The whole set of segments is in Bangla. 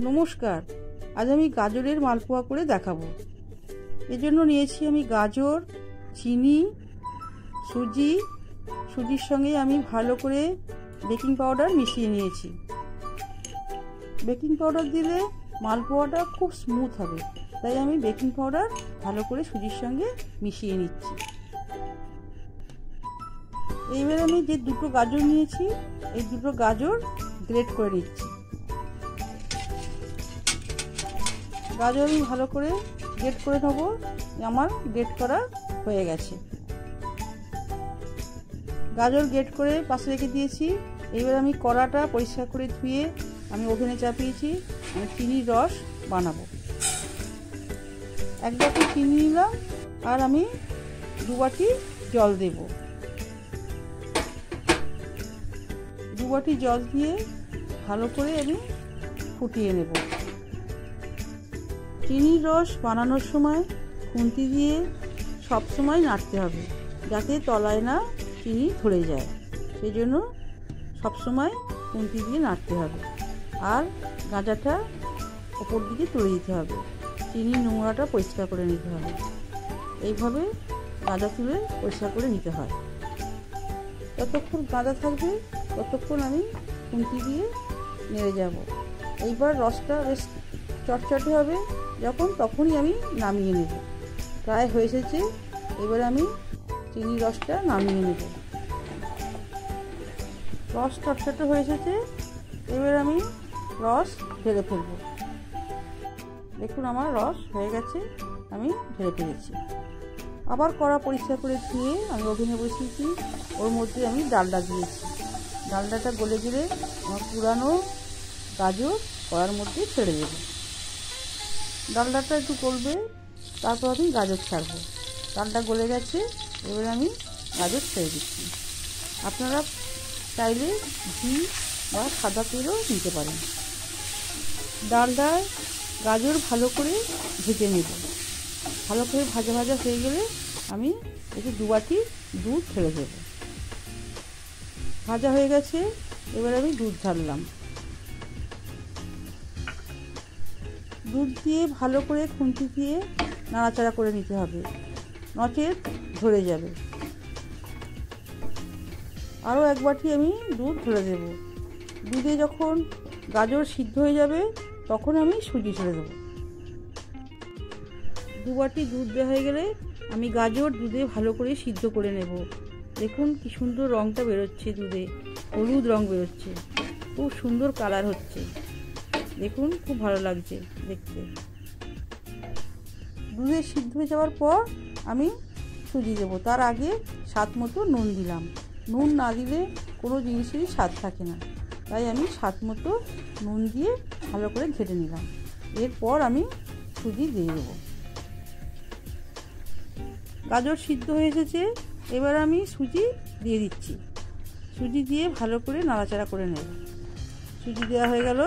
নমস্কার, আজ আমি গাজরের মালপোয়া করে দেখাবো। এজন্য নিয়েছি আমি গাজর, চিনি, সুজির সঙ্গে আমি ভালো করে বেকিং পাউডার মিশিয়ে নিয়েছি। বেকিং পাউডার দিলে মালপোয়াটা খুব স্মুথ হবে, তাই আমি বেকিং পাউডার ভালো করে সুজির সঙ্গে মিশিয়ে নিচ্ছি। এইবার আমি যে দুটো গাজর নিয়েছি, এই দুটো গাজর গ্রেট করে নিচ্ছি। গাজর আমি ভালো করে গ্রেট করে নেবো। আমার গ্রেট করা হয়ে গেছে। গাজর গ্রেট করে পাশে রেখে দিয়েছি। এইবার আমি কড়াটা পরিষ্কার করে ধুয়ে আমি ওভেনে চাপিয়েছি। আমি চিনির রস বানাবো। 1 বাটি চিনি নিলাম আর আমি 2 বাটি জল দেব। 2 বাটি জল দিয়ে ভালো করে আমি ফুটিয়ে নেব। চিনির রস বানানোর সময় খুন্তি দিয়ে সব সময় নাড়তে হবে, যাতে তলায় না চিনি ধরে যায়। সেই জন্য সবসময় খুন্তি দিয়ে নাড়তে হবে। আর গাঁজাটা ওপর দিকে তুলে দিতে হবে। চিনির নোংরাটা পরিষ্কার করে নিতে হবে। এইভাবে গাঁজা তুলে পরিষ্কার করে নিতে হয়। যতক্ষণ গাঁজা থাকবে ততক্ষণ আমি খুন্তি দিয়ে নেড়ে যাব। এইবার রসটা বেশ চটচটে হবে যখন, তখনই আমি নামিয়ে নেব। প্রায় হয়ে এসেছে। এবার আমি চিনির রসটা নামিয়ে নেব। রস চটচটে হয়ে এসেছে। এবার আমি রস ঢেলে ফেলব। দেখুন আমার রস হয়ে গেছে, আমি ঢেলে ফেলেছি। আবার কড়া পরিষ্কার করে ধুয়ে আমি ওভেনে বসিয়েছি। ওর মধ্যে আমি ডালডা দিয়েছি। ডালডাটা গলে গেলে আমার পুরানো গাজর কড়ার মধ্যে ছেড়ে দেব। ডালডাটা একটু গলবে, তারপর আমি গাজর ছাড়বো। ডালটা গলে গেছে, এবার আমি গাজর ছেড়ে দিচ্ছি। আপনারা চাইলে ঘি বা সাদা তেলও নিতে পারেন। ডালডায় গাজর ভালো করে ভেজে নেব। ভালো করে ভাজা ভাজা হয়ে গেলে আমি এতে 2 বাটি দুধ ছেড়ে দেব। ভাজা হয়ে গেছে, এবার আমি দুধ ঢাললাম। দুধ দিয়ে ভালো করে খুন্তি দিয়ে নাড়াচাড়া করে নিতে হবে, নচেত ধরে যাবে। আরও 1 বাটি আমি দুধ ঢেলে দেব। দুধে যখন গাজর সিদ্ধ হয়ে যাবে তখন আমি সুজি ছেড়ে দেব। 2 বাটি দুধ দেওয়া হয়ে গেলে আমি গাজর দুধে ভালো করে সিদ্ধ করে নেব। দেখুন কি সুন্দর রঙটা বেরোচ্ছে, দুধে হলুদ রঙ বেরোচ্ছে, খুব সুন্দর কালার হচ্ছে। দেখুন খুব ভালো লাগছে দেখতে। দুধে সিদ্ধ হয়ে যাওয়ার পর আমি সুজি দেব। তার আগে স্বাদ মতো নুন দিলাম। নুন না দিলে কোনো জিনিসেরই স্বাদ থাকে না, তাই আমি স্বাদ মতো নুন দিয়ে ভালো করে ঘেটে নিলাম। এরপর আমি সুজি দিয়ে দেব। গাজর সিদ্ধ হয়ে এসেছে, এবার আমি সুজি দিয়ে দিচ্ছি। সুজি দিয়ে ভালো করে নাড়াচাড়া করে নেব। সুজি দেওয়া হয়ে গেল।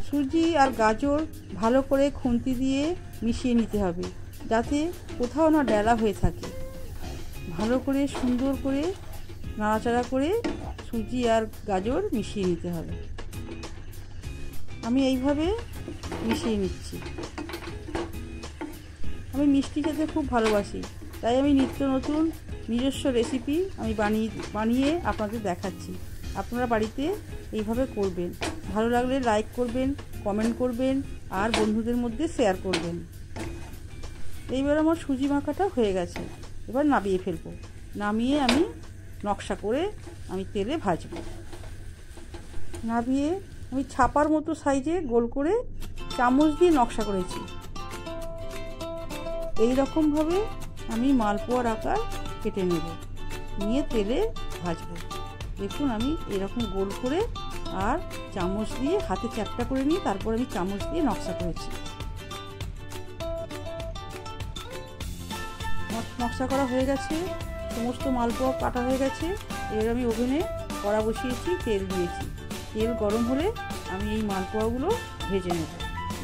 সুজি আর গাজর ভালো করে খুন্তি দিয়ে মিশিয়ে নিতে হবে, যাতে কোথাও না ডেলা হয়ে থাকে। ভালো করে সুন্দর করে নাড়াচাড়া করে সুজি আর গাজর মিশিয়ে নিতে হবে। আমি এইভাবে মিশিয়ে নিচ্ছি। আমি মিষ্টি খেতে খুব ভালোবাসি, তাই আমি নিত্য নতুন নিজস্ব রেসিপি আমি বানিয়ে আপনাদের দেখাচ্ছি। আপনারা বাড়িতে এইভাবে করবেন। ভালো লাগলে লাইক করবেন, কমেন্ট করবেন আর বন্ধুদের মধ্যে শেয়ার করবেন। এইবার আমার সুজি মাখাটা হয়ে গেছে। এবার নামিয়ে ফেলবো। নামিয়ে আমি নকশা করে আমি তেলে ভাজবো। নামিয়ে আমি ছাপার মতো সাইজে গোল করে চামচ দিয়ে নকশা করেছি। এই রকমভাবে আমি মালপোয়ার আকার কেটে নেব, নিয়ে তেলে ভাজবো। দেখুন আমি এরকম গোল করে আর চামচ দিয়ে হাতে চ্যাপটা করে নিয়ে তারপর আমি চামচ দিয়ে নকশা করেছি। নকশা করা হয়ে গেছে, সমস্ত মালপোয়া কাটা হয়ে গেছে। এবার আমি ওভেনে কড়া বসিয়েছি, তেল দিয়েছি। তেল গরম হলে আমি এই মালপোয়াগুলো ভেজে নেব।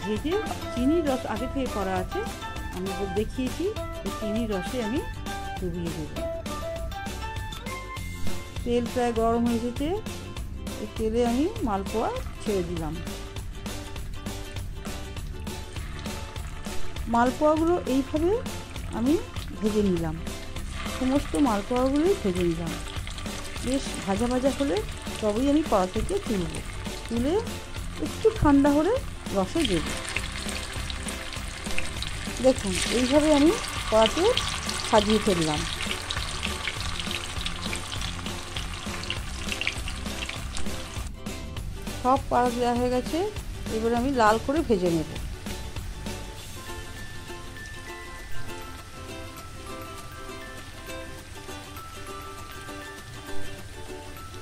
ভেজে চিনির রস আগে থেকে করা আছে, আমি দেখিয়েছি, এই চিনির রসে আমি ডুবিয়ে দেব। তেল প্রায় গরম হয়ে এসেছে, এই তেলে আমি মালপোয়া ছেড়ে দিলাম। মালপোয়াগুলো এইভাবে আমি ভেজে নিলাম, সমস্ত মালপোয়াগুলোই ভেজে নিলাম। বেশ ভাজা ভাজা হলে তবেই আমি কড়া থেকে তুলে একটু ঠান্ডা হলে রসে দেব। দেখুন এইভাবে আমি কড়াতে সাজিয়ে ফেললাম। সব কড়া দেওয়া হয়ে গেছে, এবার আমি লাল করে ভেজে নেব।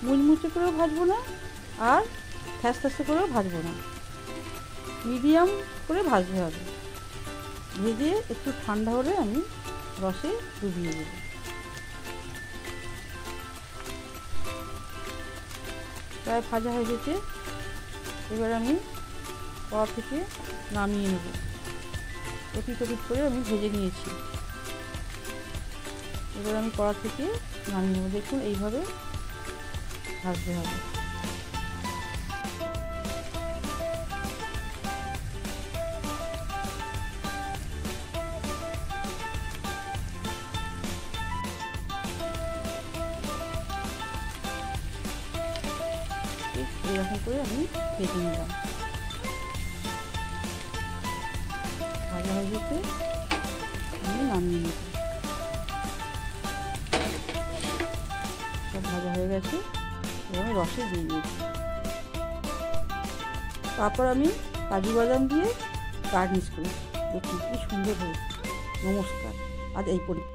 মুচমুচে করেও ভাজবো না, আর ফ্যাসফ্যাসে করেও ভাজবো না, মিডিয়াম করে ভাজতে হবে। ভেজে একটু ঠান্ডা হলে আমি রসে ডুবিয়ে দেব। প্রায় ভাজা হয়ে গেছে, এবার আমি কড়া থেকে নামিয়ে নেব। এপিট ওপিট করে আমি ভেজে নিয়েছি, এবার আমি কড়া থেকে নামিয়ে নেব। দেখুন এইভাবে ভাজতে হবে। এরকম করে আমি ভেজে নিলাম। ভাজা হয়ে গেছে, আমি নামিয়ে নেব। সব ভাজা হয়ে গেছে, এবার আমি রসে দিয়ে দিয়েছি। তারপর আমি কাজু বাদাম দিয়ে গার্নিশ করি। দেখুন কি সুন্দর হয়েছে। নমস্কার, আজ এই পর্যন্ত।